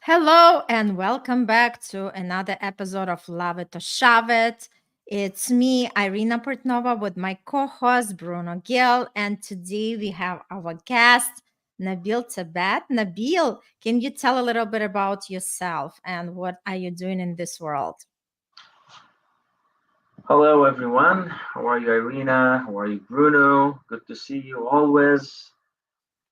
Hello and welcome back to another episode of Love It or Shove It. It's me, Irina Portnova, with my co-host Bruno Gill, and today we have our guest Nabil Tabet. Nabil, can you tell a little bit about yourself and what are you doing in this world? Hello, everyone. How are you, Irina? How are you, Bruno? Good to see you always.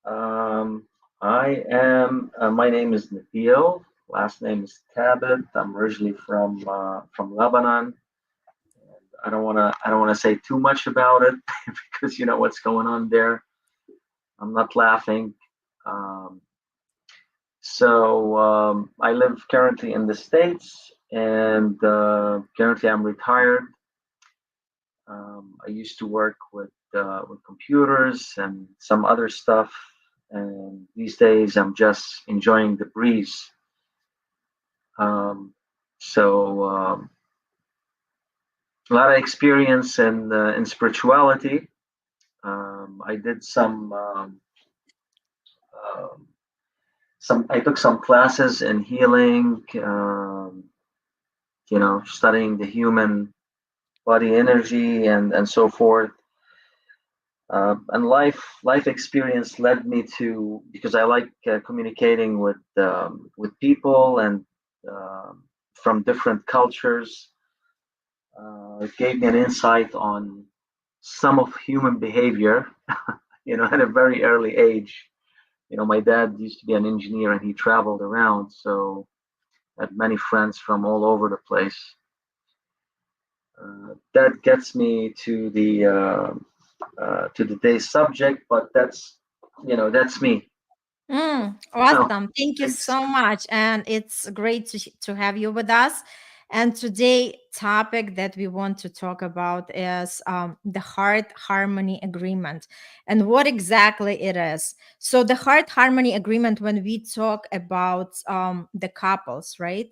Um, my name is Nabil. Last name is Tabit. I'm originally from Lebanon. I don't wanna say too much about it because you know what's going on there. I'm not laughing. Um, I live currently in the States, and currently I'm retired. I used to work with computers and some other stuff, and these days I'm just enjoying the breeze. Um, so a lot of experience in spirituality. I did um, some. I took some classes in healing. Studying the human body energy and so forth. And life experience led me to, because I like communicating with people and from different cultures. It gave me an insight on some of human behavior. At a very early age. My dad used to be an engineer and he traveled around, so I had many friends from all over the place. That gets me to the day's subject, but that's me. So Awesome. Thank you thanks. so much. And it's great to have you with us. And today topic that we want to talk about is the heart harmony agreement and what exactly it is. So the heart harmony agreement, when we talk about the couples, right?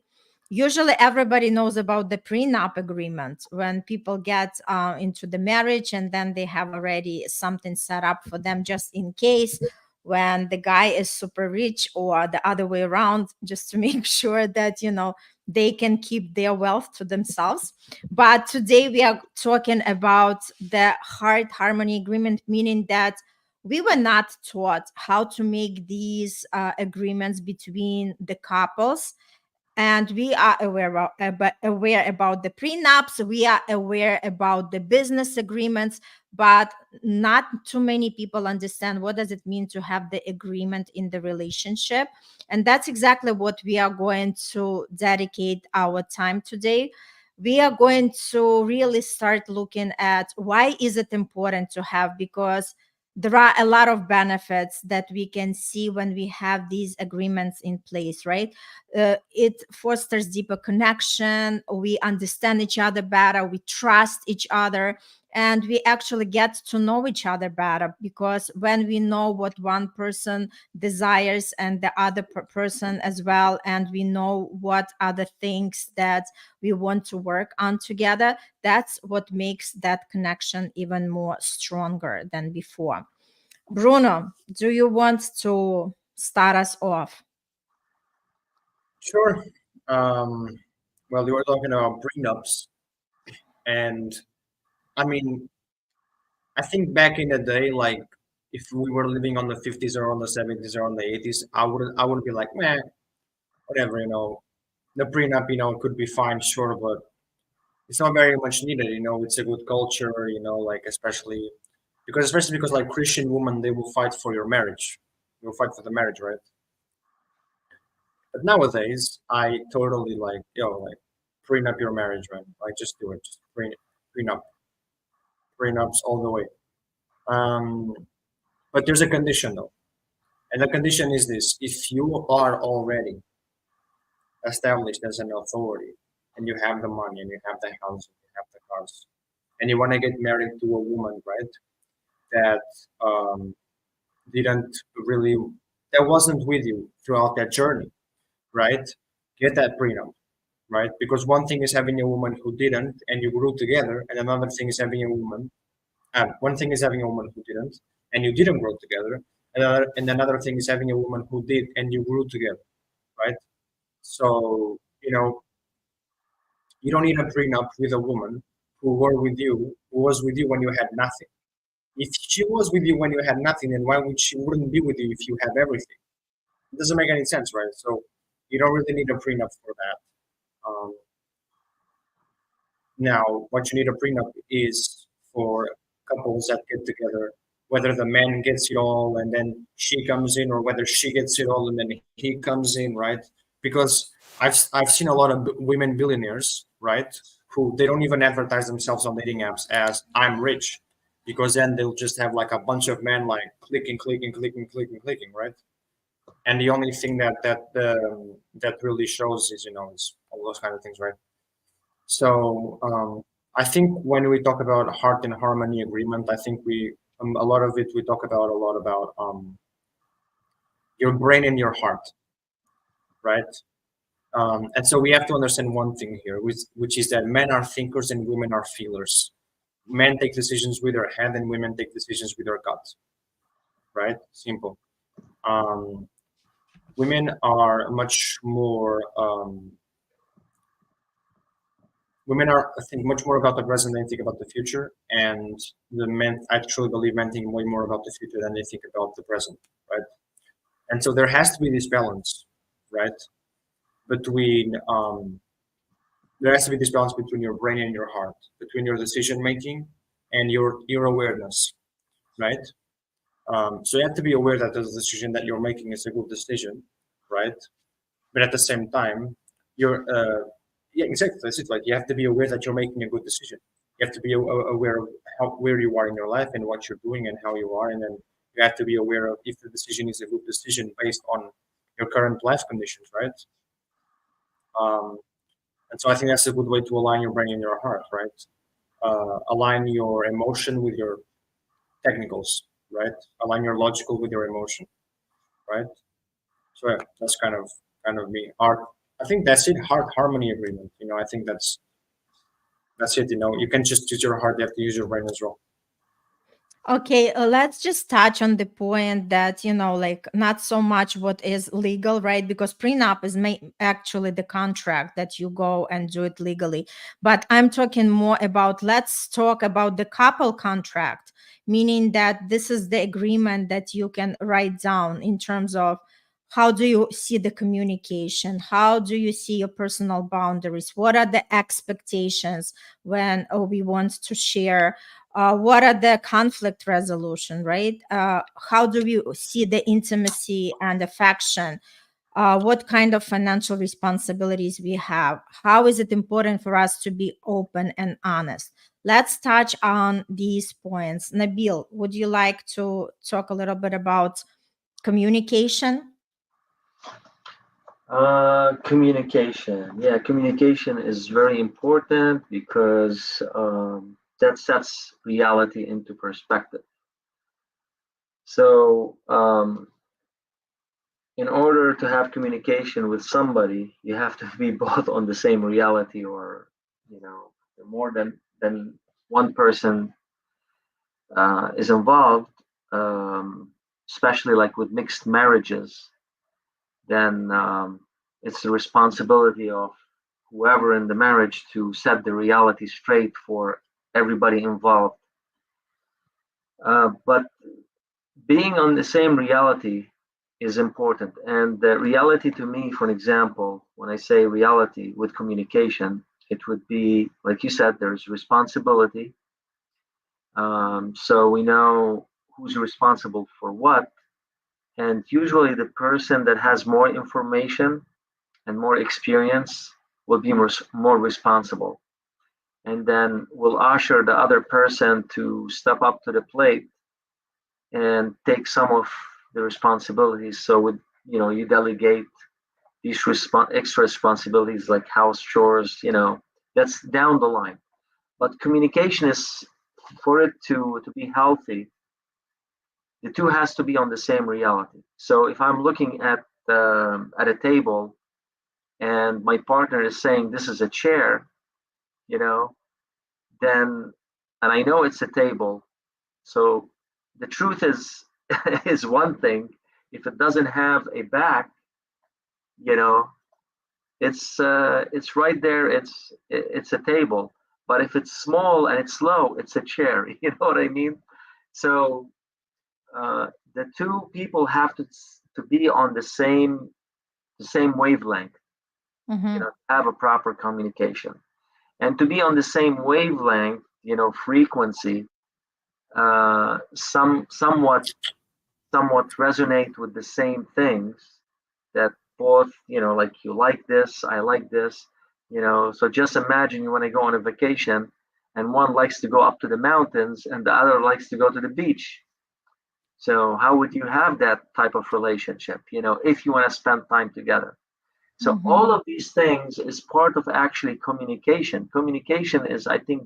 Usually everybody knows about the prenup agreement when people get into the marriage and then they have already something set up for them just in case when the guy is super rich or the other way around, just to make sure that they can keep their wealth to themselves. But today we are talking about the heart harmony agreement, meaning that we were not taught how to make these agreements between the couples, and we are aware about the prenups, we are aware about the business agreements, but not too many people understand what does it mean to have the agreement in the relationship. And that's exactly what we are going to dedicate our time today. We are going to really start looking at why is it important to have, because there are a lot of benefits that we can see when we have these agreements in place, right? It fosters deeper connection. We understand each other better. We trust each other. And we actually get to know each other better, because when we know what one person desires and the other person as well, and we know what other things that we want to work on together, that's what makes that connection even more stronger than before. Bruno, do you want to start us off? Sure. Um, well, you were talking about prenups, and I mean, I think back in the day, like if we were living on the 50s or on the 70s or on the 80s, I would be like, man, whatever, the prenup, could be fine, sure, but it's not very much needed. It's a good culture, like especially because like Christian women, they will fight for your marriage, they will fight for the marriage, right? But nowadays, I totally like, like prenup your marriage, man. Like just do it, just prenup, prenups all the way. Um, but there's a condition though, and the condition is this: if you are already established as an authority, and you have the money, and you have the house, and you have the cars, and you want to get married to a woman, right? That um, didn't really, that wasn't with you throughout that journey, right? Get that prenup, right? Because one thing is having a woman who didn't and you grew together, and another thing is having a woman, one thing is having a woman who didn't and you didn't grow together, and another thing is having a woman who did and you grew together, right? So, you don't need a prenup with a woman who was with you when you had nothing. If she was with you when you had nothing, then why would she wouldn't be with you if you have everything? It doesn't make any sense, right? So you don't really need a prenup for that. Um, Now, what you need a prenup is for couples that get together, whether the man gets it all and then she comes in, or whether she gets it all and then he comes in, right? Because I've seen a lot of women billionaires, right, who they don't even advertise themselves on dating apps as I'm rich, because then they'll just have like a bunch of men like clicking, clicking, clicking, clicking, clicking, right? And the only thing that really shows is is all those kind of things, right? So I think when we talk about heart and harmony agreement, I think we a lot of it we talk about a lot about your brain and your heart, right? And so we have to understand one thing here, which is that men are thinkers and women are feelers. Men take decisions with their head and women take decisions with their gut, right? Simple. Um, Women are much more women are, I think, much more about the present than they think about the future, and the men, I truly believe, men think way more about the future than they think about the present, right? And so there has to be this balance, right? Between there has to be this balance between your brain and your heart, between your decision making and your awareness, right? So you have to be aware that the decision that you're making is a good decision, right? But at the same time, you're yeah, exactly, that's it. Like, you have to be aware that you're making a good decision. You have to be aware of where you are in your life and what you're doing and how you are, and then you have to be aware of if the decision is a good decision based on your current life conditions, right? um, and so I think that's a good way to align your brain and your heart, right? Align your emotion with your technicals, right? Align your logical with your emotion, right? So yeah, that's kind of me. Art. I think that's it. Heart harmony agreement. I think that's it. You can just use your heart. You have to use your brain as well. Okay, let's just touch on the point that, like not so much what is legal, right? Because prenup is actually the contract that you go and do it legally. But I'm talking more about, let's talk about the couple contract, meaning that this is the agreement that you can write down in terms of how do you see the communication? How do you see your personal boundaries? What are the expectations when we want to share? What are the conflict resolution, right? How do we see the intimacy and affection? What kind of financial responsibilities we have? How is it important for us to be open and honest? Let's touch on these points. Nabil, would you like to talk a little bit about communication? Communication. Yeah, communication is very important because that sets reality into perspective. So, in order to have communication with somebody, you have to be both on the same reality, or more than one person is involved, especially like with mixed marriages. Then it's the responsibility of whoever in the marriage to set the reality straight for everybody involved. But being on the same reality is important. And the reality to me, for an example, when I say reality with communication, it would be like you said, there's responsibility. So we know who's responsible for what. And usually the person that has more information and more experience will be more responsible, and then will usher the other person to step up to the plate and take some of the responsibilities. So with you delegate these extra responsibilities like house chores, that's down the line. But communication is, for it to be healthy, the two has to be on the same reality. So if I'm looking at a table and my partner is saying this is a chair, you know, then, and I know it's a table. So the truth is is one thing. If it doesn't have a back, you know, it's right there. It's a table. But if it's small and it's low, it's a chair. You know what I mean? So the two people have to be on the same wavelength. Mm-hmm. Have a proper communication, and to be on the same wavelength, frequency, somewhat resonate with the same things, that both, like, you like this, I like this. So just imagine you want to go on a vacation, and one likes to go up to the mountains and the other likes to go to the beach. So how would you have that type of relationship, if you want to spend time together? So Mm-hmm. all of these things is part of actually communication. Communication is, I think,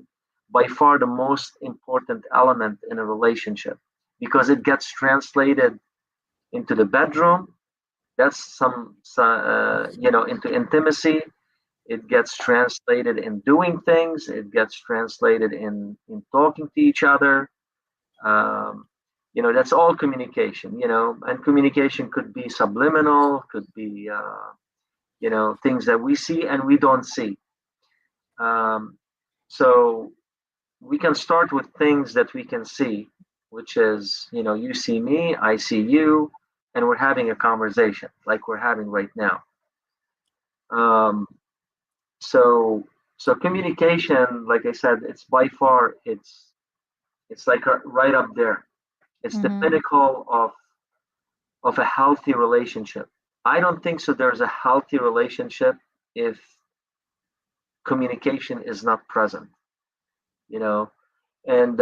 by far the most important element in a relationship, because it gets translated into the bedroom. That's into intimacy. It gets translated in doing things. It gets translated in talking to each other. Um, that's all communication. And communication could be subliminal, could be things that we see and we don't see. Um, so we can start with things that we can see, which is, you see me, I see you, and we're having a conversation like we're having right now. Um, so so communication, like I said, it's by far, it's like right up there. It's the Mm-hmm. pinnacle of a healthy relationship. I don't think so there's a healthy relationship if communication is not present, you know and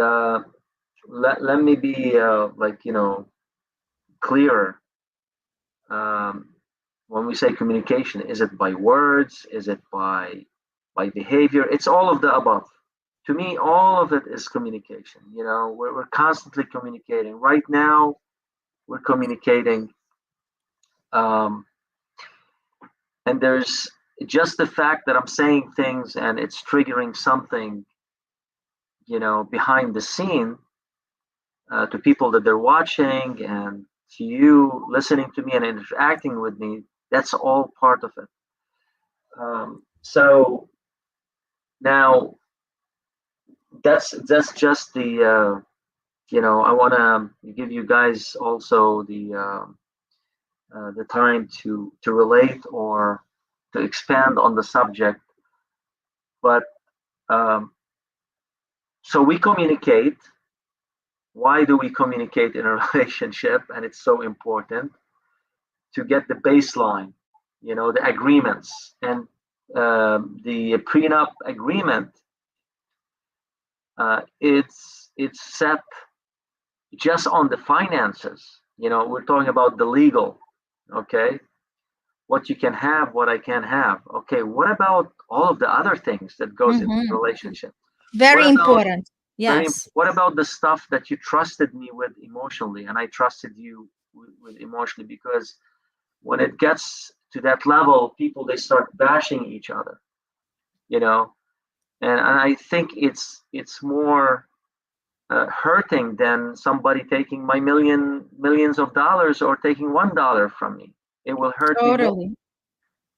let me be like, clearer. um, when we say communication, is it by words, is it by behavior? It's all of the above. To me, all of it is communication. We're constantly communicating. Right now we're communicating, um, and there's just the fact that I'm saying things and it's triggering something, behind the scene, to people that they're watching, and to you listening to me and interacting with me. That's all part of it. So now that's just I want to give you guys also the time to relate or to expand on the subject. But um, so we communicate. Why do we communicate in a relationship? And it's so important to get the baseline, the agreements. And the prenup agreement, it's set just on the finances. We're talking about the legal, okay? What you can have, what I can have. Okay, what about all of the other things that goes into the Mm-hmm. relationship? What Very about important. Yes. what about the stuff that you trusted me with emotionally, and I trusted you with emotionally? Because when it gets to that level, people, they start bashing each other, you know, and I think it's more hurting than somebody taking my millions of dollars or taking $1 from me. It will hurt me more, Totally.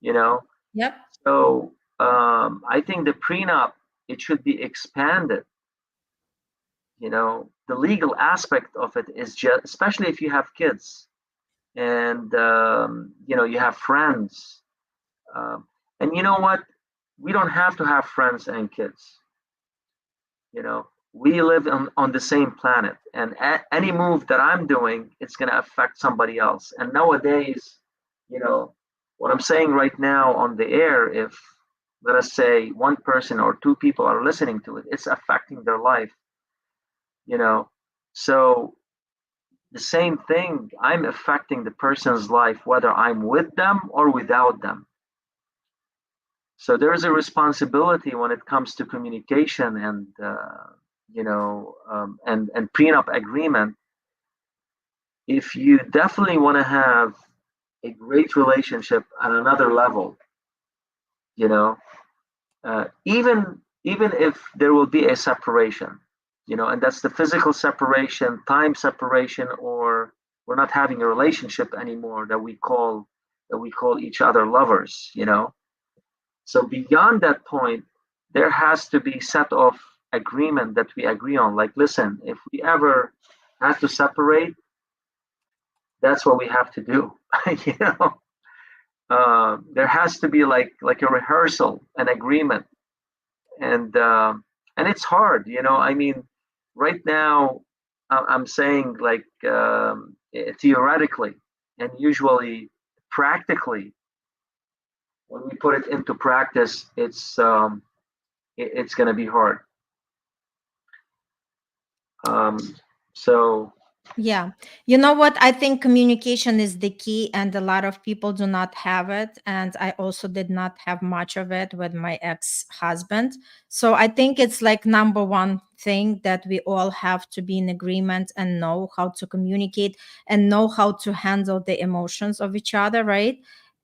you know. Yep. So I think the prenup, it should be expanded. The legal aspect of it is just, especially if you have kids, and you have friends. And you know what? We don't have to have friends and kids. We live on the same planet, and any move that I'm doing, it's going to affect somebody else. And nowadays, you know, what I'm saying right now on the air, if, let us say, one person or two people are listening to it, it's affecting their life. You know, so the same thing, I'm affecting the person's life, whether I'm with them or without them. So there is a responsibility when it comes to communication, and and prenup agreement. If you definitely want to have a great relationship at another level, you know even if there will be a separation, and that's the physical separation, time separation, or we're not having a relationship anymore, that we call each other lovers. So beyond that point, there has to be set of agreement that we agree on. Like, listen, if we ever have to separate, that's what we have to do. you know, there has to be like a rehearsal, an agreement, and it's hard. I mean, right now, I'm saying like theoretically, and usually practically, when we put it into practice, it's going to be hard. Um, so Yeah. You know what? I think communication is the key, and a lot of people do not have it. And I also did not have much of it with my ex husband. So I think it's like number one thing that we all have to be in agreement and know how to communicate and know how to handle the emotions of each other, right?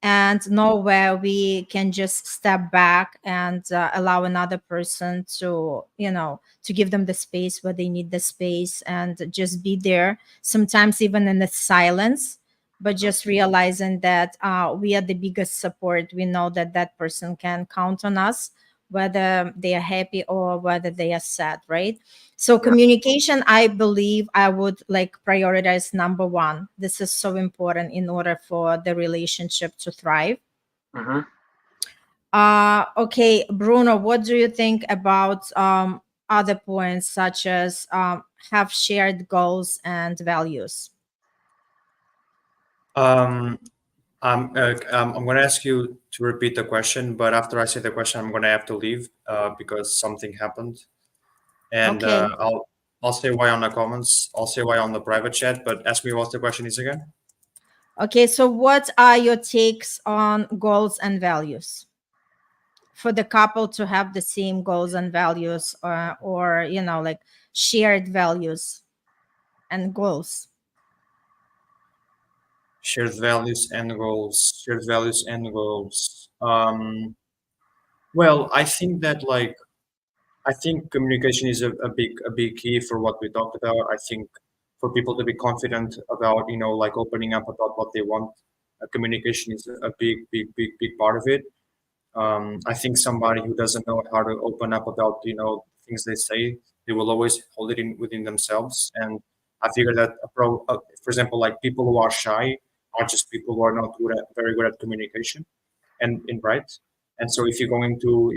And know where we can just step back and allow another person to, to give them the space where they need the space and just be there, sometimes even in the silence, but just realizing that we are the biggest support. We know that that person can count on us, whether they are happy or whether they are sad, right? So yeah. communication, I believe I would like prioritize number one. This is so important in order for the relationship to thrive. Hmm. Okay, Bruno, what do you think about other points such as have shared goals and values? Um, I'm going to ask you to repeat the question, but after I say the question, I'm going to have to leave because something happened, and Okay. I'll say why on the comments. I'll say why on the private chat. But ask me what the question is again. Okay, so what are your takes on goals and values for the couple to have the same goals and values, or like shared values and goals? Shared values and goals. Shared values and goals. Well, I think that I think communication is a big key for what we talked about. I think for people to be confident about like opening up about what they want, communication is a big part of it. I think somebody who doesn't know how to open up about things they say, they will always hold it in within themselves. And I figure that for example, like people who are shy are just people who are not very good at communication and in right. And so if you go into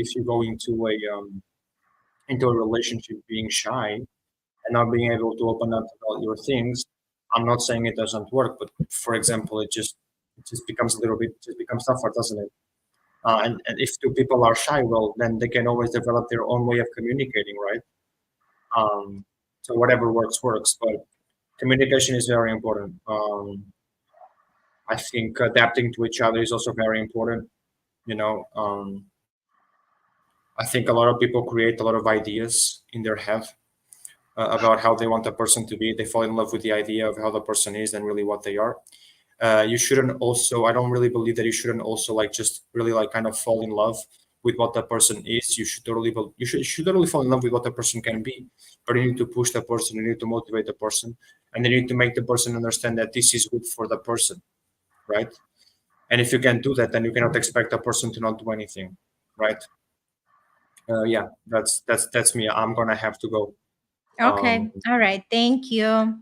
a relationship being shy and not being able to open up about your things, I'm not saying it doesn't work, but for example, it just becomes a little bit just becomes tougher, doesn't it? And if two people are shy, well, then they can always develop their own way of communicating, right? So whatever works. But communication is very important. I think adapting to each other is also very important. You know, I think a lot of people create a lot of ideas in their head about how they want a person to be. They fall in love with the idea of how the person is and really what they are. You shouldn't also, I don't really believe that you shouldn't also like just really like kind of fall in love with what the person is. You should totally fall in love with what the person can be, but you need to push the person, you need to motivate the person, and then you need to make the person understand that this is good for the person, right? And if you can't do that, then you cannot expect a person to not do anything, right? Yeah, that's me. I'm gonna have to go. Um, Okay. All right. Thank you.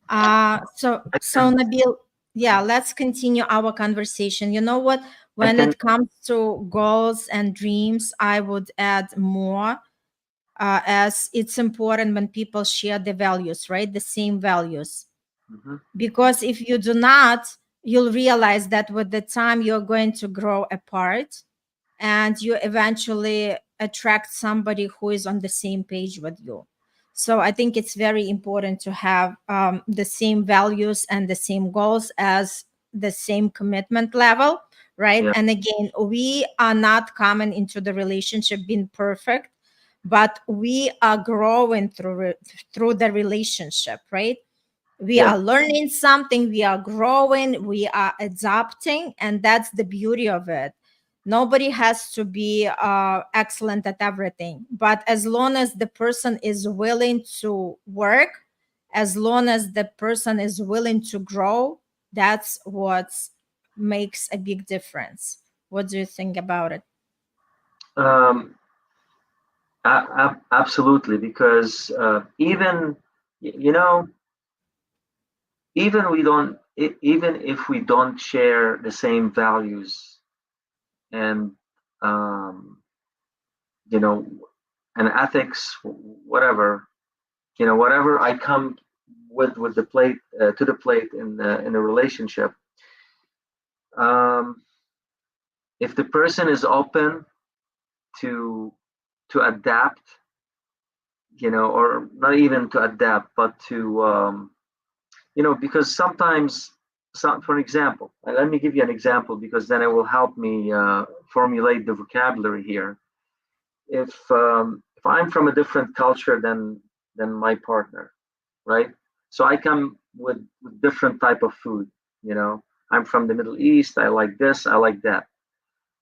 So I Nabil, yeah, let's continue our conversation. You know what? When can. it comes to goals and dreams, I would add more, as it's important when people share the values, right? The same values. Mhm. Because if you do not, you'll realize that with the time you're going to grow apart, and you eventually attract somebody who is on the same page with you. So I think it's very important to have the same values and the same goals, as the same commitment level, right? Yeah, And again, we are not coming into the relationship being perfect, but we are growing through the relationship, right? We yeah, are learning something, we are growing, we are adapting, and that's the beauty of it. Nobody has to be excellent at everything, but as long as the person is willing to work, as long as the person is willing to grow, that's what makes a big difference. What do you think about it? Um, Absolutely, because even you know, even we don't, even if we don't share the same values and um, you know, and ethics, whatever, whatever I come with the plate to the plate in a relationship. Um, if the person is open to adapt, or not even to adapt, but to because sometimes, for example, let me give you an example because then it will help me formulate the vocabulary here. If I'm from a different culture than my partner, right? So I come with different type of food. I'm from the Middle East. I like this. I like that.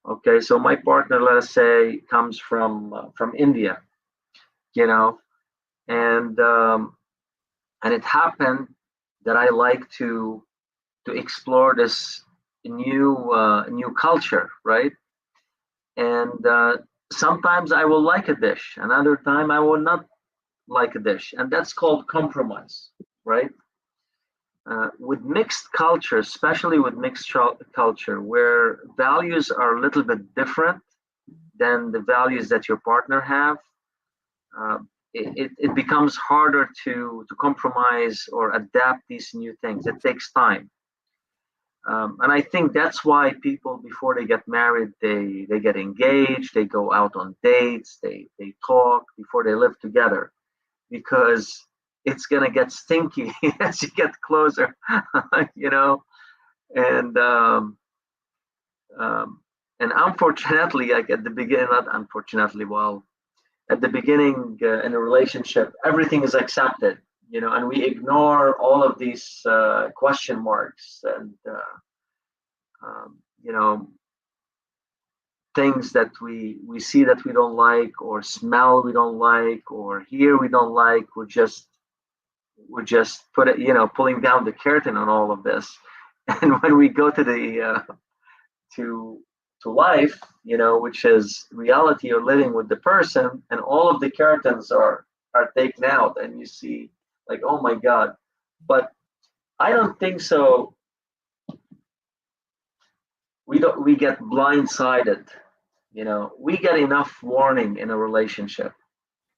Okay, so my partner, let us say, comes from India. You know, and it happened that I like to explore this new culture, right? And sometimes I will like a dish, another time I will not like a dish, and that's called compromise, right? With mixed culture, especially with mixed culture, where values are a little bit different than the values that your partner have, uh, it becomes harder to compromise or adapt these new things. It takes time. And I think that's why people, before they get married, they get engaged, they go out on dates, they talk before they live together, because it's gonna get stinky as you get closer, you know. And um, and unfortunately, like at the beginning, not unfortunately, well, at the beginning in a relationship, everything is accepted, and we ignore all of these question marks and you know things that we see that we don't like, or smell we don't like, or hear we don't like. We're just put it, pulling down the curtain on all of this. And when we go to the to life, which is reality or living with the person, and all of the curtains are taken out, and you see, like, oh my god. But I don't think so. We get blindsided. We get enough warning in a relationship,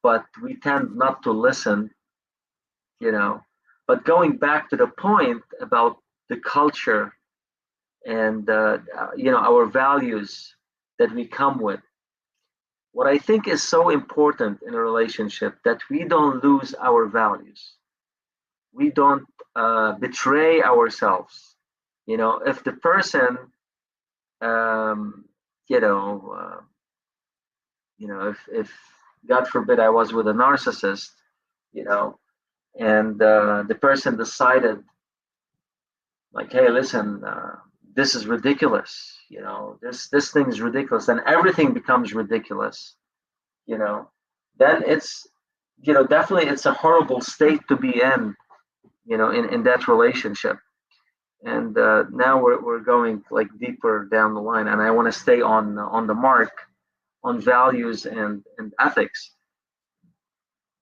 but we tend not to listen. you know but going back to the point about the culture and our values that we come with, what I think is so important in a relationship, that we don't lose our values, we don't betray ourselves. If the person um, you know if God forbid I was with a narcissist, you know and the person decided, like, hey, listen, this is ridiculous, this thing is ridiculous, and everything becomes ridiculous, you know then it's, definitely it's a horrible state to be in, in that relationship. And now we're going like deeper down the line, and I want to stay on the mark, on values and ethics.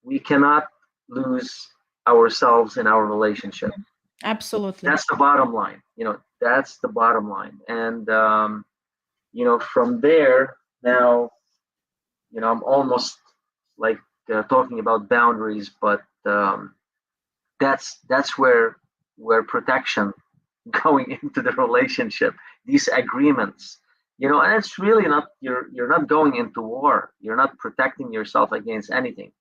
We cannot lose ourselves in our relationship. Absolutely. That's the bottom line. That's the bottom line. And from there, now, I'm almost like talking about boundaries, but that's where protection going into the relationship, these agreements, and it's really not, you're not going into war, you're not protecting yourself against anything,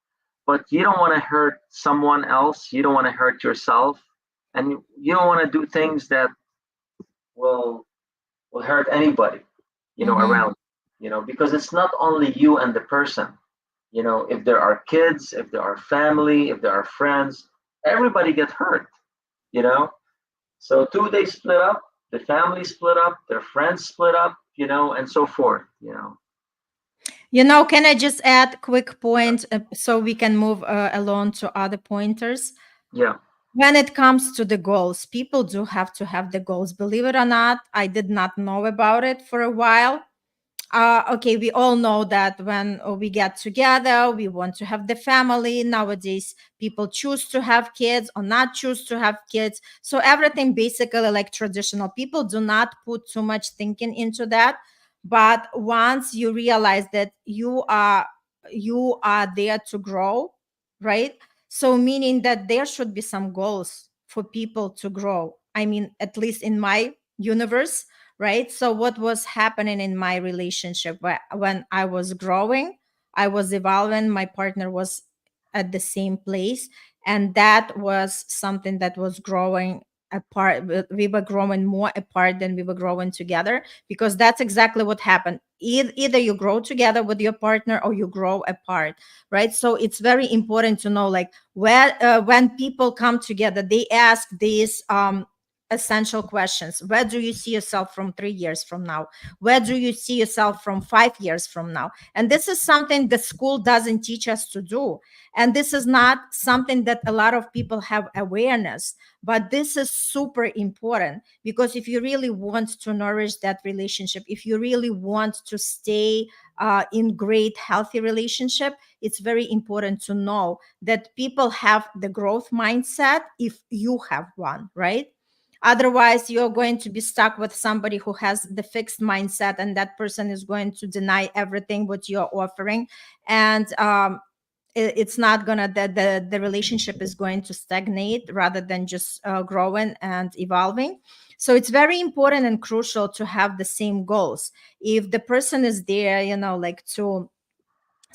but you don't want to hurt someone else, you don't want to hurt yourself, and you don't want to do things that will hurt anybody, Mm-hmm. around, because it's not only you and the person. If there are kids, if there are family, if there are friends, everybody get hurt. you know so two, they split up, the family split up, their friends split up, and so forth. Can I just add quick point so we can move along to other pointers? Yeah. When it comes to the goals, people do have to have the goals. Believe it or not, I did not know about it for a while. okay, we all know that when we get together, we want to have the family. Nowadays, people choose to have kids or not choose to have kids. So everything basically like traditional. People do not put too much thinking into that. But once you realize that you are there to grow, right? So meaning that there should be some goals for people to grow. I mean, at least in my universe, right? So what was happening in my relationship when I was growing, I was evolving, my partner was at the same place, and that was something that was growing apart. We were growing more apart than we were growing together, because that's exactly what happened. Either you grow together with your partner or you grow apart, right? So it's very important to know, like, where when people come together, they ask these essential questions. Where do you see yourself from 3 years from now? Where do you see yourself from 5 years from now? And this is something the school doesn't teach us to do. And this is not something that a lot of people have awareness, but this is super important, because if you really want to nourish that relationship, if you really want to stay in great healthy relationship, it's very important to know that people have the growth mindset if you have one, right? Otherwise, you're going to be stuck with somebody who has the fixed mindset, and that person is going to deny everything what you're offering. And it's not gonna, the relationship is going to stagnate rather than just growing and evolving. So it's very important and crucial to have the same goals. If the person is there, like, to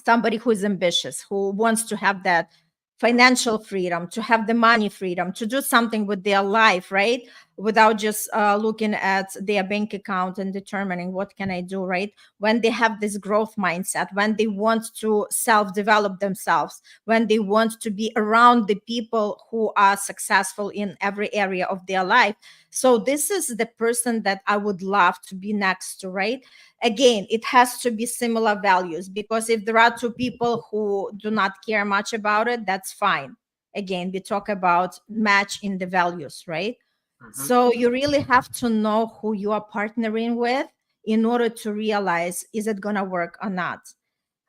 somebody who is ambitious, who wants to have that financial freedom, to have the money freedom, to do something with their life, right? Without just looking at their bank account and determining what can I do, right? When they have this growth mindset, when they want to self-develop themselves, when they want to be around the people who are successful in every area of their life. So this is the person that I would love to be next to, right? Again, it has to be similar values, because if there are two people who do not care much about it, that's fine. Again, we talk about match in the values, right? Hmm. So you really have to know who you are partnering with in order to realize, is it going to work or not?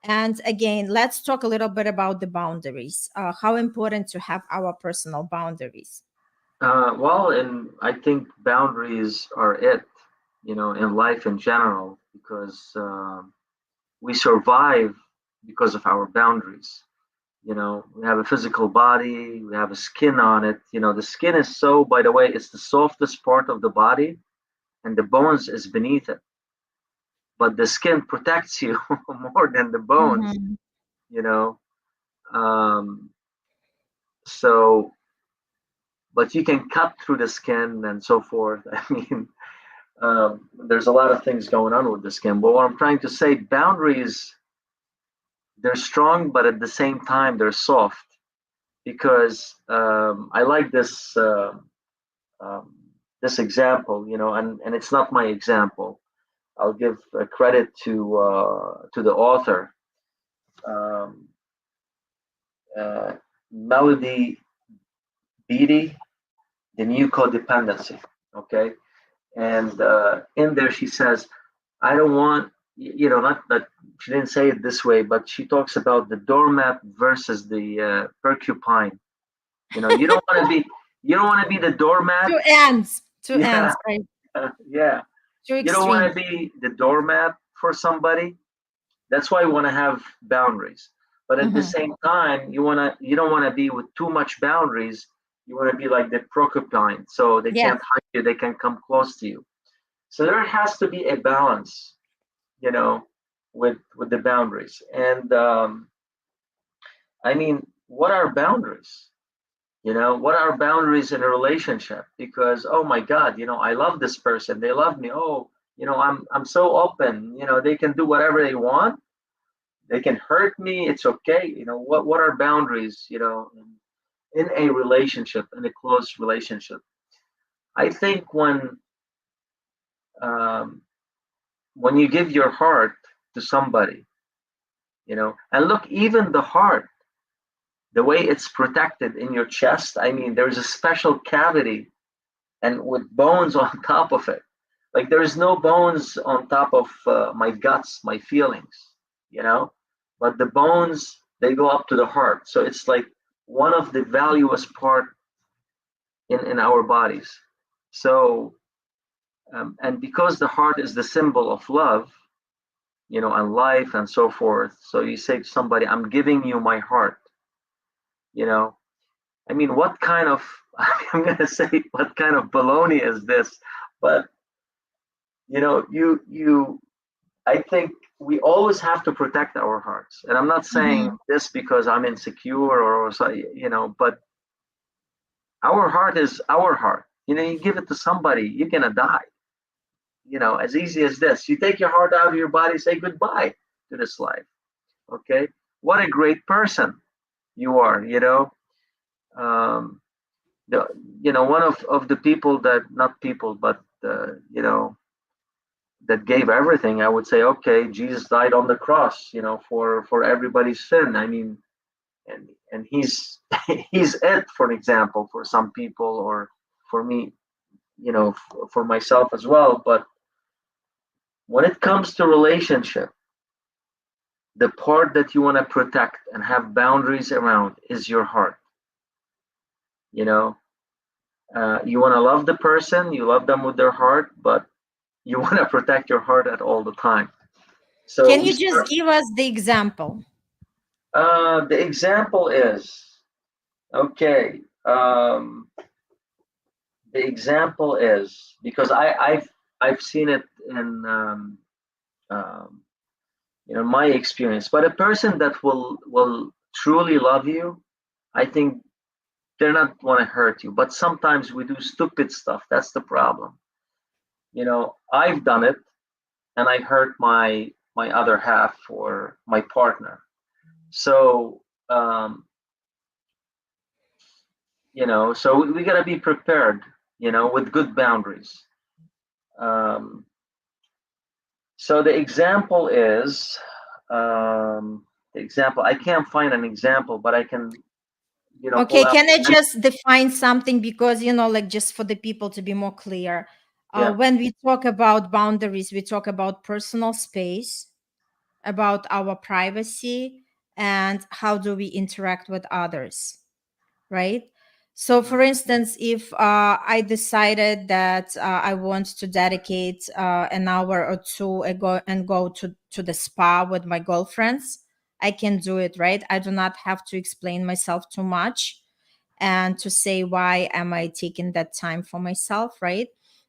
And again, let's talk a little bit about the boundaries, how important to have our personal boundaries. Well, and I think boundaries are it, in life in general, because we survive because of our boundaries. We have a physical body, we have a skin on it. The skin is, so, by the way, it's the softest part of the body, and the bones is beneath it. But the skin protects you more than the bones, Mhm. you know. Um, so, but you can cut through the skin and so forth. I mean, there's a lot of things going on with the skin. But what I'm trying to say, boundaries, they're strong, but at the same time, they're soft, because I like um, this example, and it's not my example. I'll give credit to the author, um, uh, Melody Beatty, The New Codependency. Okay, and in there she says, I don't want, not that she didn't say it this way, but she talks about the doormat versus the porcupine. You don't want to be, the doormat. Two ends, two Yeah, ends, right? yeah. Two You don't want to extremes. be the doormat for somebody. That's why you want to have boundaries. But at the Mhm. same time, you don't want to be with too much boundaries. You want to be like the porcupine, so they Yes. can't hide you, they can come close to you. So there has to be a balance, you know, with the boundaries. And I mean, what are boundaries? What are boundaries in a relationship? Because, oh my God, I love this person, they love me. Oh, I'm so open. They can do whatever they want. They can hurt me. It's okay. What are boundaries? In a relationship, in a close relationship. I think um, when you give your heart to somebody, and look, even the heart, the way it's protected in your chest. I mean, there's a special cavity and with bones on top of it. Like there is no bones on top of my guts, my feelings, you know, but the bones, they go up to the heart. So it's like one of the valuous part in our bodies. So and because the heart is the symbol of love, you know, and life and so forth. So you say to somebody, I'm giving you my heart, you know. I mean, what kind of, I'm going to say, what kind of baloney is this? But, you know, I think we always have to protect our hearts. And I'm not saying Mhm. this because I'm insecure or, you know, but our heart is our heart. You know, you give it to somebody, you're going to die. You know, as easy as this. You take your heart out of your body, say goodbye to this life. Okay. What a great person you are, you know. Um, the, you know, one of the people that, not people, but, you know, that gave everything, I would say, okay, Jesus died on the cross, you know, for everybody's sin. I mean, and he's he's it, for example, for some people, or for me, you know, for myself as well. But when it comes to relationship, the part that you want to protect and have boundaries around is your heart. You know, you want to love the person, you love them with their heart, but you want to protect your heart at all the time. So Can we you just start. give us the example? The example is okay. The example is because I've seen it in um, you know, my experience. But a person that will truly love you, I think they're not want to hurt you. But sometimes we do stupid stuff. That's the problem. You know, I've done it, and I hurt my other half or my partner. So you know, so we got to be prepared, you know, with good boundaries. Um, so the example, I can't find an example, but I can, you know, pull Okay, out. can I just define something because, like, just for the people to be more clear? Yeah, When we talk about boundaries, we talk about personal space, about our privacy, and how do we interact with others, right? So, mhm. for instance, if I decided that I want to dedicate an hour or two ago and go to the spa with my girlfriends, I can do it, right? I do not have to explain myself too much and to say why am I taking that time for myself, right?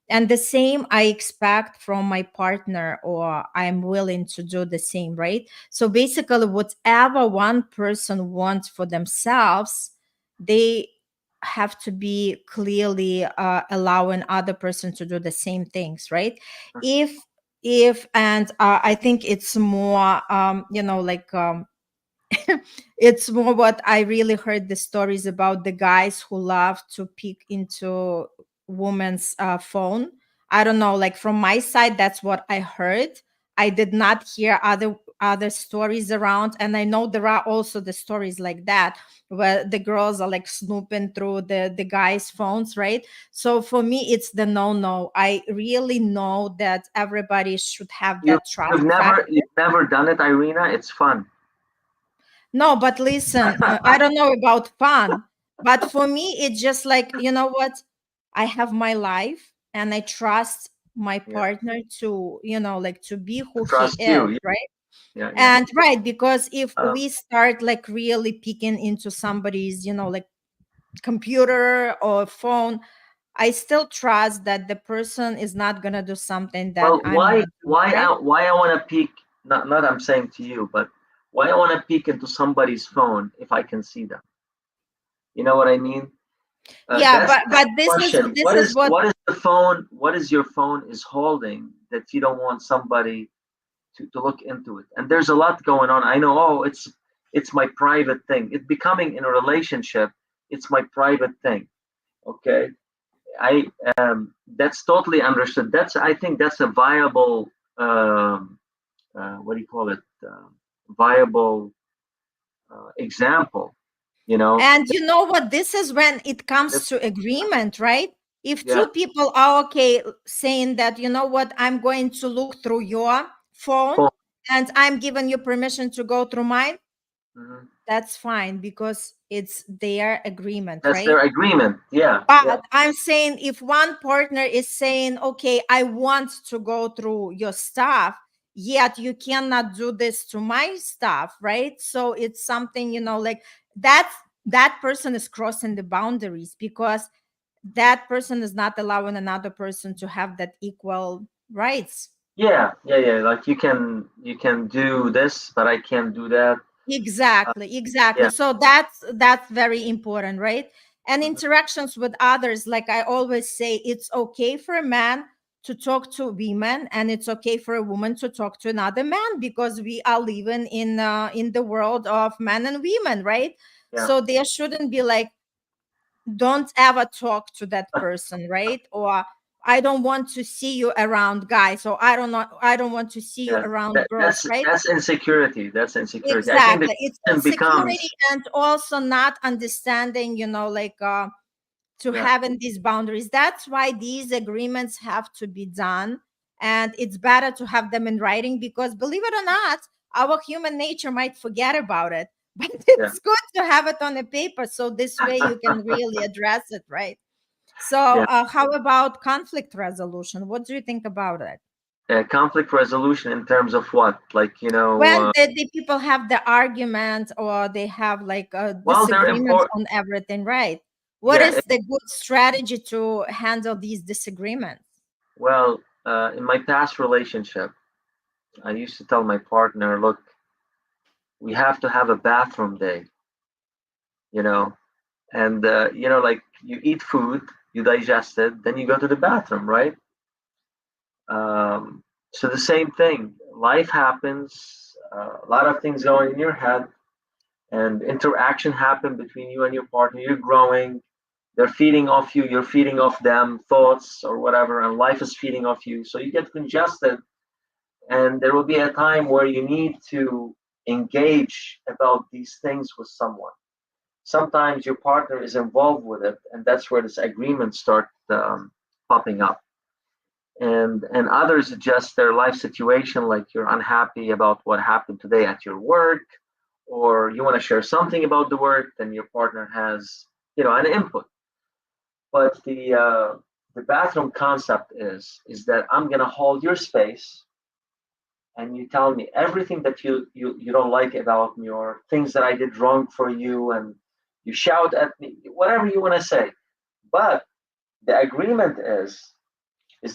And the same I expect from my partner, or I'm willing to do the same, right? So basically, whatever one person wants for themselves, they have to be clearly allowing other person to do the same things, right? If and I think it's more like it's more what I really heard the stories about the guys who love to peek into women's phone. I don't know, like from my side, that's what I heard. I did not hear other stories around, and I know there are also the stories like that where the girls are like snooping through the guys' phones, right? So for me, it's the no. I really know that everybody should have you that trust you've factor. never done it, Irina. It's fun. No, but listen, I don't know about fun, but for me, it's just like, you know what? I have my life and I trust my Yeah, partner to, like to be who he trust is, you. Yeah, right? yeah, yeah. And right, because if Um, we start like really peeking into somebody's, like computer or phone, I still trust that the person is not gonna do something that well, I'm not doing, right? why I want to peek? Not I'm saying to you, but why I want to peek into somebody's phone if I can see them? You know what I mean? Yeah, That's but the this is question. this is what. What is the phone? What is your phone is holding that you don't want somebody to look into it? And there's a lot going on. I know. Oh, it's my private thing. It becoming in a relationship. It's my private thing. Okay. I That's totally understood. That's I think that's a viable what do you call it? Viable example. You know. And you know what? This is when it comes That's to agreement, right? If Yeah. two people are okay saying that, you know what, I'm going to look through your phone Phone. and I'm giving you permission to go through mine, Mhm. that's fine because it's their agreement, That's their right? agreement. Yeah. Yeah. But I'm saying if one partner is saying, okay, I want to go through your stuff, yet you cannot do this to my stuff, right? So it's something, like that person is crossing the boundaries because that person is not allowing another person to have that equal rights. Yeah. Yeah. Yeah. Like you can do this, but I can't do that. Uh, Exactly. yeah. So that's very important, right? And Mhm. interactions with others, like I always say, it's okay for a man to talk to women, and it's okay for a woman to talk to another man because we are living in the world of men and women, right? Yeah. So there shouldn't be like, don't ever talk to that person, right? Or I don't want to see you around guys, or I don't want to see you Yeah. around That, girls, that's right? that's insecurity. That's insecurity. I think the Exactly. It's question insecurity becomes, and also not understanding, like to yeah, having these boundaries. That's why these agreements have to be done. And it's better to have them in writing because believe it or not, our human nature might forget about it. But yeah, it's good to have it on a paper. So this way you can really address it, right? So, yeah. how about conflict resolution? What do you think about it? Conflict resolution in terms of what? Like, When the people have the argument or they have like well, they're disagreements important. on everything, right? What Yeah. is the good strategy to handle these disagreements? Well, in my past relationship, I used to tell my partner, look, we have to have a bathroom day, you know, and like you eat food, you digest it, then you go to the bathroom, right? Um, so the same thing. Life happens. A lot of things going in your head, and interaction happen between you and your partner. You're growing. They're feeding off you. You're feeding off them. Thoughts or whatever, and life is feeding off you. So you get congested, and there will be a time where you need to engage about these things with someone. Sometimes your partner is involved with it, and that's where this agreement start popping up. And others adjust their life situation, like you're unhappy about what happened today at your work, or you want to share something about the work, then your partner has an input. But the bathroom concept is that I'm gonna hold your space, and you tell me everything that you don't like about me, or things that I did wrong for you, and you shout at me, whatever you want to say. But the agreement is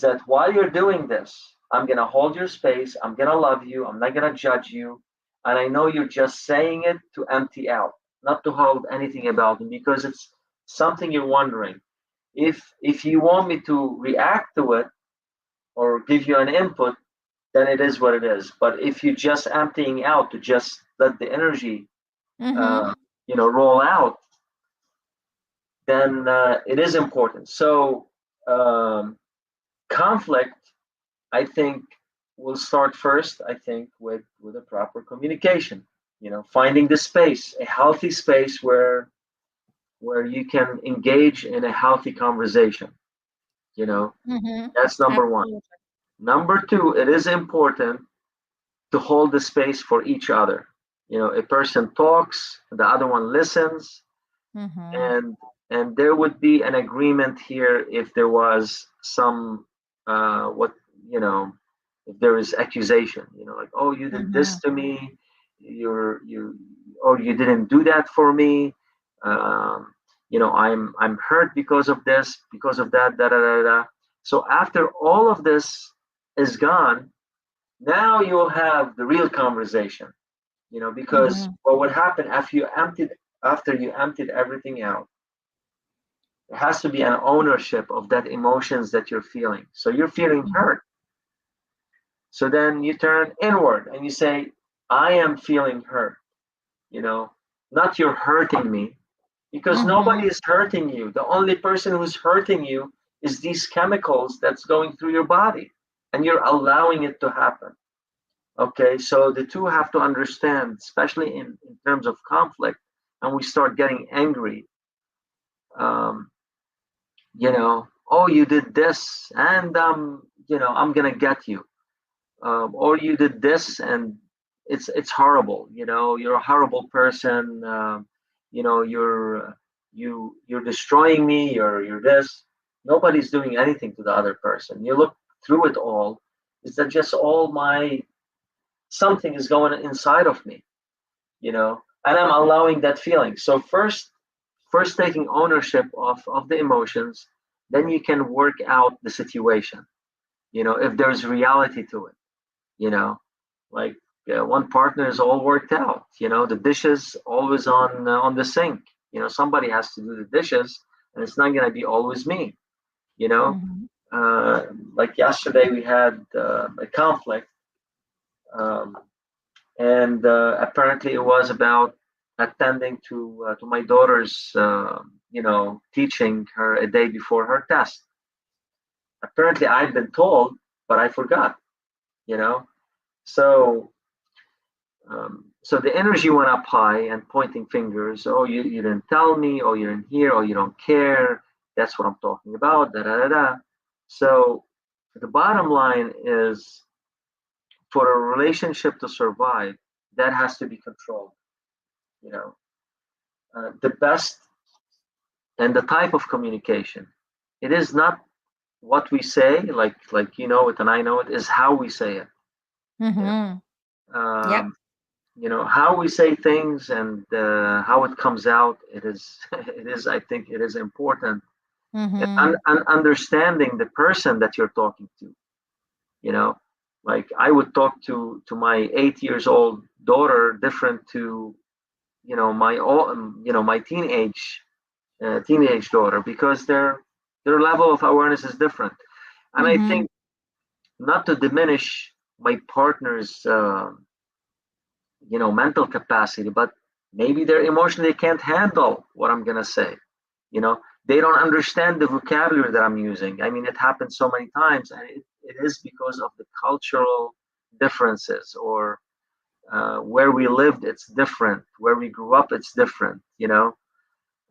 that while you're doing this, I'm going to hold your space. I'm going to love you. I'm not going to judge you. And I know you're just saying it to empty out, not to hold anything about me, because it's something you're wondering. If you want me to react to it or give you an input, then it is what it is. But if you're just emptying out to just let the energy, Mm-hmm. uh, roll out, then it is important. So um, conflict, I think, will start first. I think with a proper communication. Finding the space, a healthy space where you can engage in a healthy conversation. You know, Mm-hmm. that's number one. Absolutely. Number two, it is important to hold the space for each other. A person talks, the other one listens, Mm-hmm. and there would be an agreement here if there was some what you know if there is accusation, like, oh, you did Mm-hmm. this to me, you or you didn't do that for me, um, I'm hurt because of this, because of that, da da da da. So after all of this is gone, now you'll have the real conversation, because Mm-hmm. what would happen after you emptied everything out, there has to be an ownership of that emotions that you're feeling. So you're feeling hurt. So then you turn inward and you say, I am feeling hurt, you know, not you're hurting me, because Mm-hmm. nobody is hurting you. The only person who's hurting you is these chemicals that's going through your body, and you're allowing it to happen. Okay, so the two have to understand, especially in terms of conflict, and we start getting angry. Um, you know, oh, you did this, and I'm gonna get you, or you did this, and it's horrible. You're a horrible person. You're destroying me. You're this. Nobody's doing anything to the other person. You look through it all. Is that just all my something is going inside of me? And I'm allowing that feeling. So first taking ownership of the emotions, then you can work out the situation. If there's reality to it. you know like one partner is all worked out. The dishes always on the sink. Somebody has to do the dishes, and it's not going to be always me. you know Mhm. uh, like yesterday we had a conflict, um, and apparently it was about attending to my daughter's teaching her a day before her test. Apparently I'd been told, but I forgot. you know so so the energy went up high and pointing fingers. Oh, you didn't tell me. Oh, you're in here. Oh, you don't care. That's what I'm talking about. Da da da da. So the bottom line is, for a relationship to survive, that has to be controlled. You know, the best and the type of communication. It is not what we say, like you know it and I know it, is how we say it. You Mhm. know, Yep. how we say things and how it comes out. It is it is, I think it is important. Mhm. And understanding the person that you're talking to. You know, like I would talk to my 8 years old daughter different to my teenage daughter, because their level of awareness is different. And I Mhm. think, not to diminish my partner's mental capacity, but maybe they're emotionally can't handle what I'm gonna say. you know they don't understand the vocabulary that I'm using. I mean, it happens so many times, and it is because of the cultural differences, or where we lived it's different, where we grew up it's different.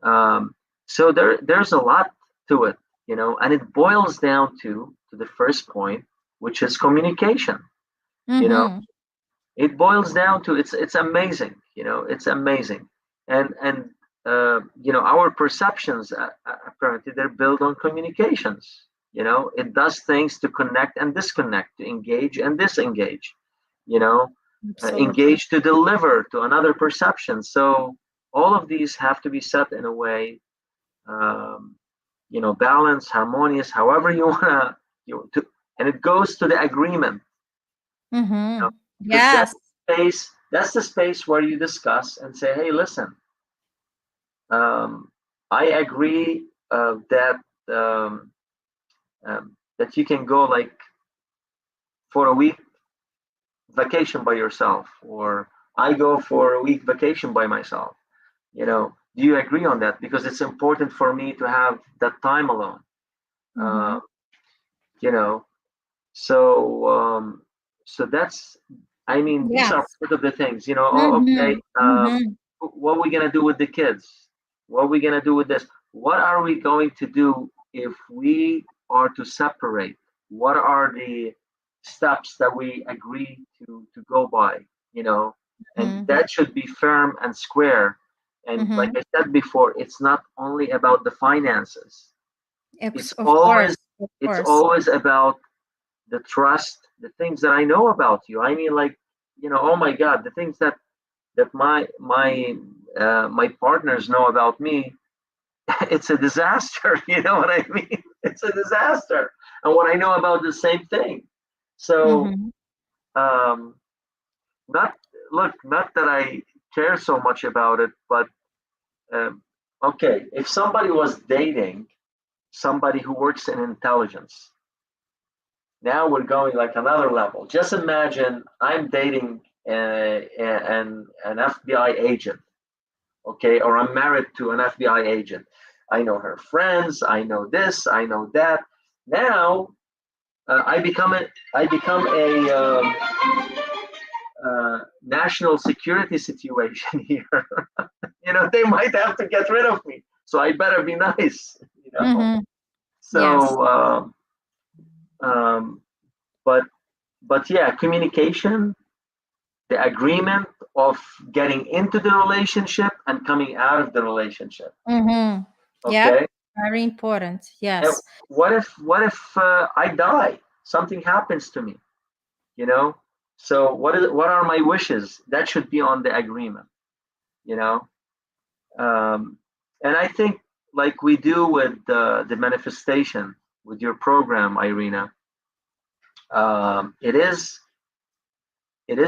um, so there's a lot to it. And it boils down to the first point, which is communication. you know Mhm. it boils down to, it's amazing. It's amazing. And our perceptions, apparently they're built on communications. It does things to connect and disconnect, to engage and disengage. you know Absolutely. Engage to deliver to another perception. So all of these have to be set in a way, um, balanced, harmonious, however you want to. And it goes to the agreement, Mhm. because Yes. that's the space where you discuss and say, hey, listen, I agree um, that you can go, like, for a week vacation by yourself, or I go for a week vacation by myself. Do you agree on that? Because it's important for me to have that time alone. uh, Mhm. you know so that's, I mean, these are Yes. part of the things. Oh, okay. Mhm. Mhm. What are we going to do with the kids? What are we going to do with this? What are we going to do if we are to separate? What are the steps that we agree to go by? And Mhm. that should be firm and square. And like Mhm. I said before, it's not only about the finances. Ex- It's of always course. Of it's course. always about the trust, the things that I know about you. I mean, like, oh my God, the things that my partners know about me. It's a disaster. You know what I mean? It's a disaster. And what I know about the same thing. So, Mhm. um, not not that I care so much about it, but um, okay, if somebody was dating somebody who works in intelligence, now we're going like another level. Just imagine I'm dating an FBI agent, okay, or I'm married to an FBI agent. I know her friends. I know this. I know that. Now I become a national security situation here. They might have to get rid of me, so I better be nice. Mhm. Yes. So, um, but yeah, communication, the agreement of getting into the relationship and coming out of the relationship. Mm-hmm. Yep. Okay. Very important. And Yes. what if I die? Something happens to me, you know? So what are my wishes? That should be on the agreement, you know? Um, and I think like we do with the manifestation with your program, Irina, it is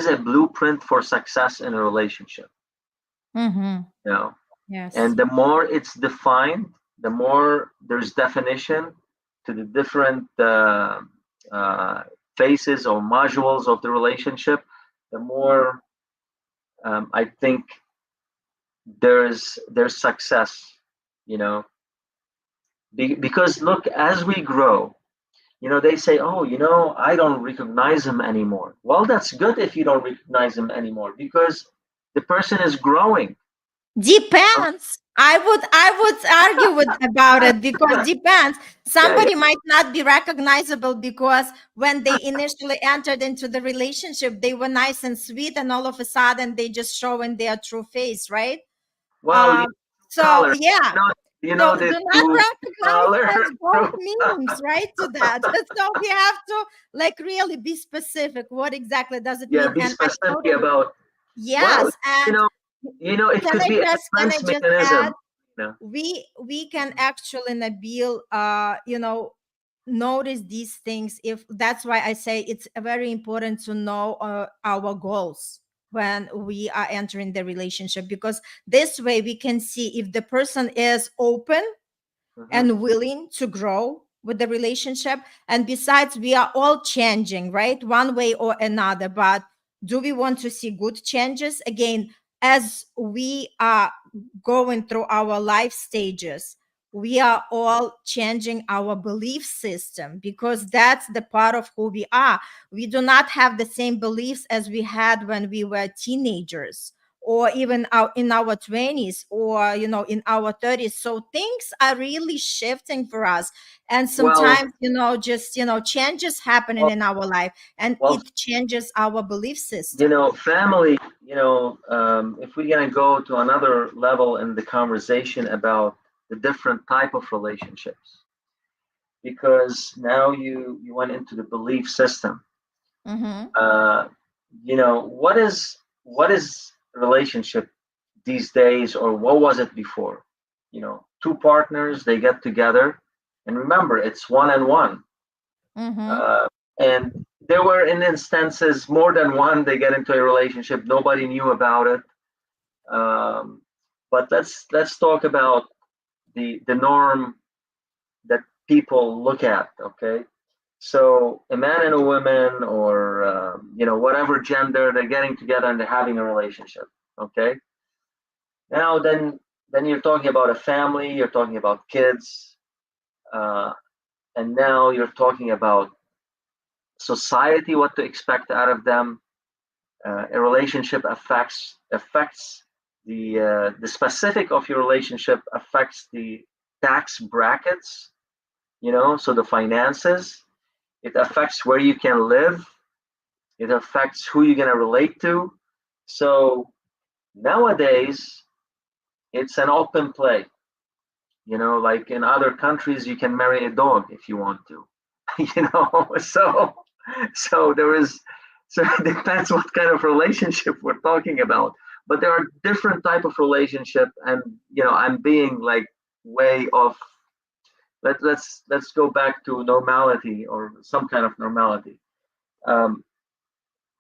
a blueprint for success in a relationship, Mm-hmm. you know? Yes. And the more it's defined, the more there's definition to the different uh, phases or modules of the relationship, the more I think there's success, you know. Because look, as we grow, they say, oh, I don't recognize him anymore. Well, that's good if you don't recognize him anymore because the person is growing. Depends. I would argue with about it because depends. Yeah, yeah. Somebody might not be recognizable because when they initially entered into the relationship, they were nice and sweet, and all of a sudden they just show in their true face, right? Well, Um, so color. yeah. You know So the do not true color. recognize as both True meanings, right? To that. So we have to like really be specific. What exactly does it Yeah, mean? be And I specific totally about. Well, yes. you And know, it can could I be a can I defense just add mechanism. You know. we can actually, Nabil, notice these things. If that's why I say it's very important to know our goals when we are entering the relationship, because this way we can see if the person is open Mhm. and willing to grow with the relationship. And besides, we are all changing, right? One way or another. But do we want to see good changes? Again, as we are going through our life stages, we are all changing our belief system because that's the part of who we are. We do not have the same beliefs as we had when we were teenagers or even in our 20s or in our 30s. So things are really shifting for us, and Well, sometimes just changes happening well, in our life, and well, it changes our belief system. family. If we're gonna go to another level in the conversation about the different type of relationships, because now you went into the belief system. Mm-hmm. Uh, what is relationship these days, or what was it before? Two partners, they get together, and remember, it's one and one. Mm-hmm. Uh, and there were in instances more than one, they get into a relationship, nobody knew about it. But let's talk about the norm that people look at. Okay, so a man and a woman, or whatever gender, they're getting together and they're having a relationship. Okay, now then you're talking about a family, you're talking about kids, uh, and now you're talking about society, what to expect out of them. A relationship affects the specific of your relationship affects the tax brackets, so the finances. It affects where you can live. It affects who you're gonna relate to. So nowadays, it's an open play. Like in other countries, you can marry a dog if you want to. So there is. So it depends what kind of relationship we're talking about. But there are different type of relationship, and I'm being like way off. Let's go back to normality or some kind of normality. Um,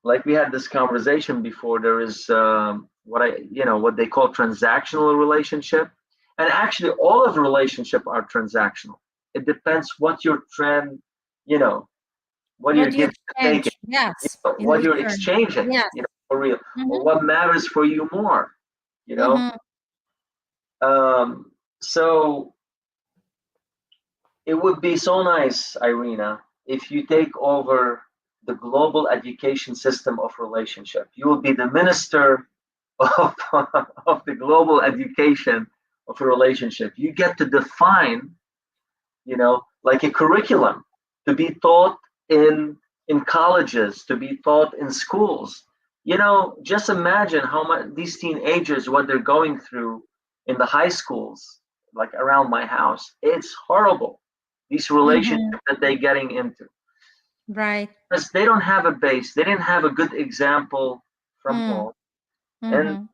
like we had this conversation before, there is what they call transactional relationship, and actually all of relationship are transactional. It depends what your trend, you know what you're What you giving and taking, exchange, yes, in what you're return. exchanging, Yes. for real, or Mm-hmm. what matters for you more. you know Mm-hmm. so it would be so nice, Irina, if you take over the global education system of relationship. You will be the minister of, of the global education of a relationship. You get to define, like a curriculum to be taught in colleges, to be taught in schools. Just imagine how much these teenagers, what they're going through in the high schools, like around my house. It's horrible. These Mm-hmm. relationships that they're getting into, Right. because they don't have a base. They didn't have a good example from Mm. home, and Mm-hmm.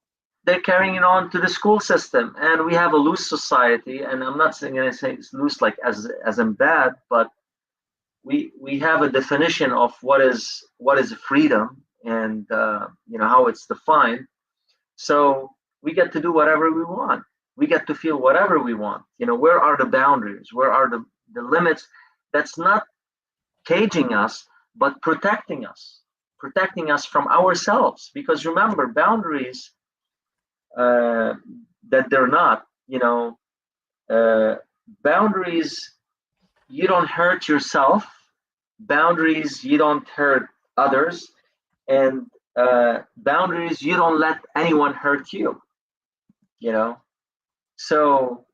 they're carrying it on to the school system. And we have a loose society, and I'm not saying, going to say it's loose like as in bad, but we have a definition of what is freedom, and how it's defined. So we get to do whatever we want. We get to feel whatever we want. Where are the boundaries? Where are the limits? That's not caging us, but protecting us from ourselves. Because remember, boundaries, uh, that they're not, uh, boundaries, you don't hurt yourself. Boundaries, you don't hurt others. And boundaries, you don't let anyone hurt you. You know. So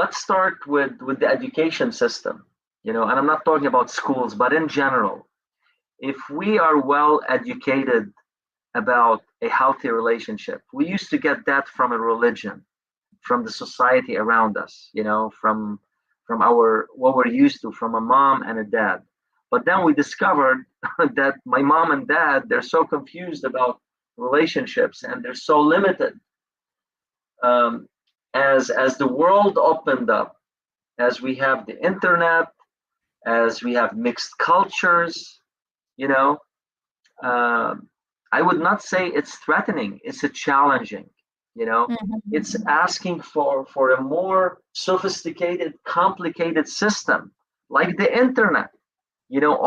let's start with the education system. And I'm not talking about schools, but in general, if we are well educated about a healthy relationship, we used to get that from a religion, from the society around us, from our what we're used to, from a mom and a dad. But then we discovered that my mom and dad, they're so confused about relationships, and they're so limited. Um, as as the world opened up, as we have the internet, as we have mixed cultures, you know um, I would not say it's threatening, it's a challenging. It's Mm-hmm. asking for a more sophisticated, complicated system, like the internet.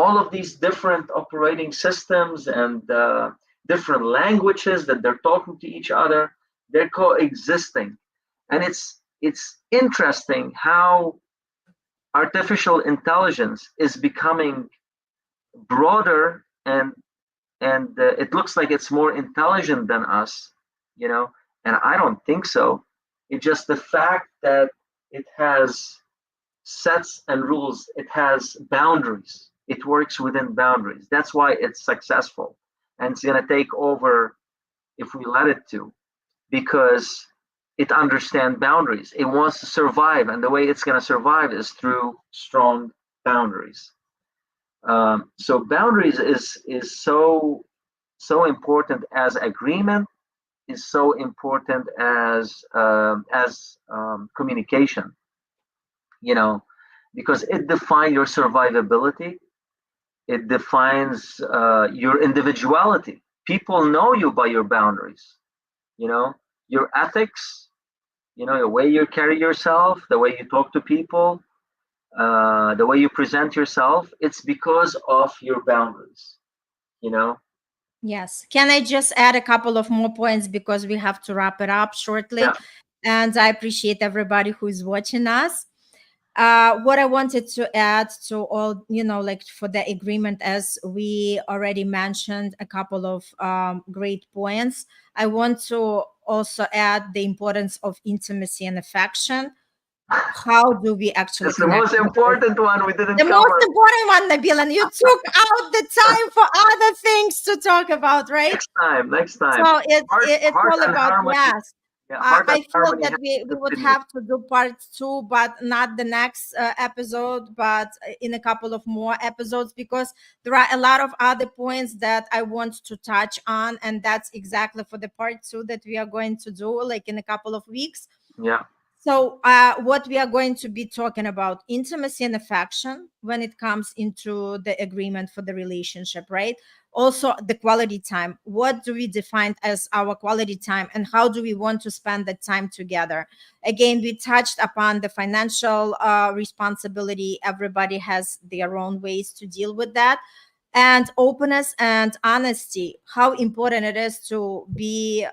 All of these different operating systems, and different languages that they're talking to each other, they're coexisting. And it's interesting how artificial intelligence is becoming broader, and it looks like it's more intelligent than us, you know and I don't think so. It's just the fact that it has sets and rules, it has boundaries, it works within boundaries. That's why it's successful, and it's going to take over if we let it to, because it understands boundaries. It wants to survive, and the way it's going to survive is through strong boundaries. So boundaries is so important, as agreement is so important as communication. You know, because it defines your survivability. It defines your individuality. People know you by your boundaries. Your ethics. The way you carry yourself, the way you talk to people, the way you present yourself. It's because of your boundaries. You know. Yes. Can I just add a couple of more points because we have to wrap it up Yeah. shortly? And I appreciate everybody who's watching us. What I wanted to add to all, like for the agreement, as we already mentioned a couple of great points, I want to also add the importance of intimacy and affection. How do we actually That's the connect most with our, important one we didn't the most cover. important one, Nabil, and you took out the time for other things to talk about, right? Next time. Next time. So it's Heart all and about, harmony. yes. Yeah, heart and I feel harmony that has we to would continue. have to do part two, but not the next episode, but in a couple of more episodes, because there are a lot of other points that I want to touch on, and that's exactly for the part two that we are going to do, like in a couple of weeks. Yeah. So, what we are going to be talking about intimacy and affection when it comes into the agreement for the relationship, right? Also, the quality time. What do we define as our quality time, and how do we want to spend that time together? Again, we touched upon the financial responsibility. Everybody has their own ways to deal with that, and openness and honesty. How important it is to be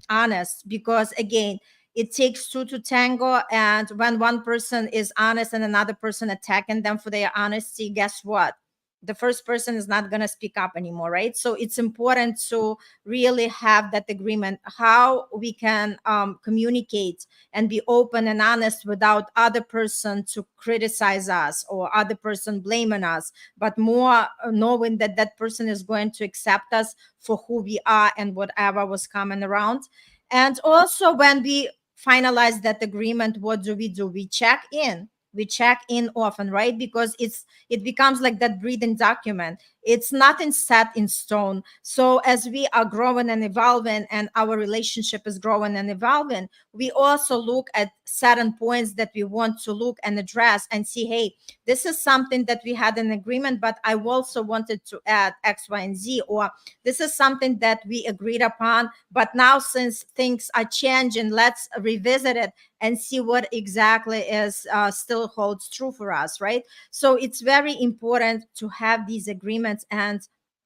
honest, because again, it takes two to tango, and when one person is honest and another person attacking them for their honesty, guess what? the first person is not going to speak up anymore, right? So it's important to really have that agreement, how we can communicate and be open and honest without other person to criticize us or other person blaming us, but more knowing that that person is going to accept us for who we are and whatever was coming around. And also, when we finalize that agreement, what do? We check in. We check in often, right? Because it becomes like that breathing document. It's nothing set in stone. So as we are growing and evolving, and our relationship is growing and evolving, we also look at certain points that we want to look and address and see, hey, this is something that we had an agreement, but I also wanted to add X, Y, and Z, or this is something that we agreed upon, but now since things are changing, let's revisit it and see what exactly is still holds true for us, right? So it's very important to have these agreements and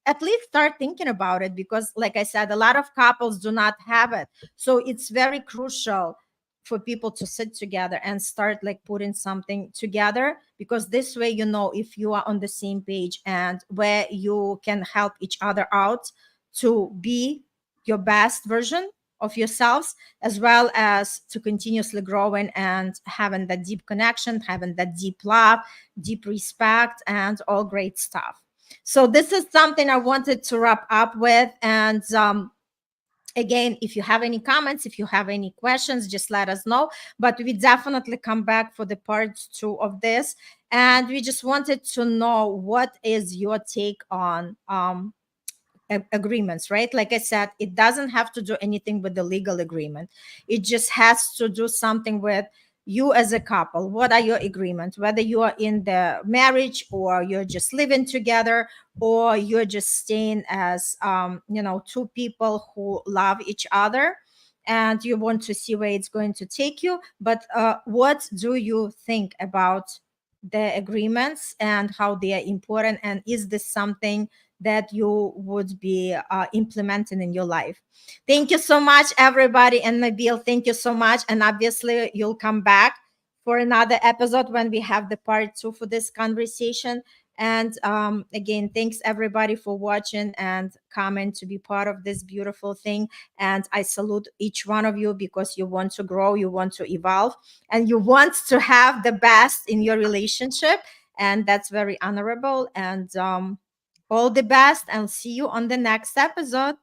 at least start thinking about it, because like I said, a lot of couples do not have it. So it's very crucial for people to sit together and start like putting something together, because this way you know if you are on the same page and where you can help each other out to be your best version of yourselves, as well as to continuously growing and having that deep connection, having that deep love, deep respect, and all great stuff. So this is something I wanted to wrap up with. And again, if you have any comments, if you have any questions, just let us know. But we definitely come back for the part 2 of this. And we just wanted to know, what is your take on agreements, right? Like I said, it doesn't have to do anything with the legal agreement. It just has to do something with you as a couple. What are your agreements? Whether you are in the marriage, or you're just living together, or you're just staying as two people who love each other, and you want to see where it's going to take you. But what do you think about the agreements and how they are important? And is this something that you would be implementing in your life? Thank you so much, everybody. And Nabil, thank you so much. And obviously, you'll come back for another episode when we have the part 2 for this conversation. And again, thanks everybody for watching and coming to be part of this beautiful thing. And I salute each one of you, because you want to grow, you want to evolve, and you want to have the best in your relationship. And that's very honorable. And all the best, and see you on the next episode.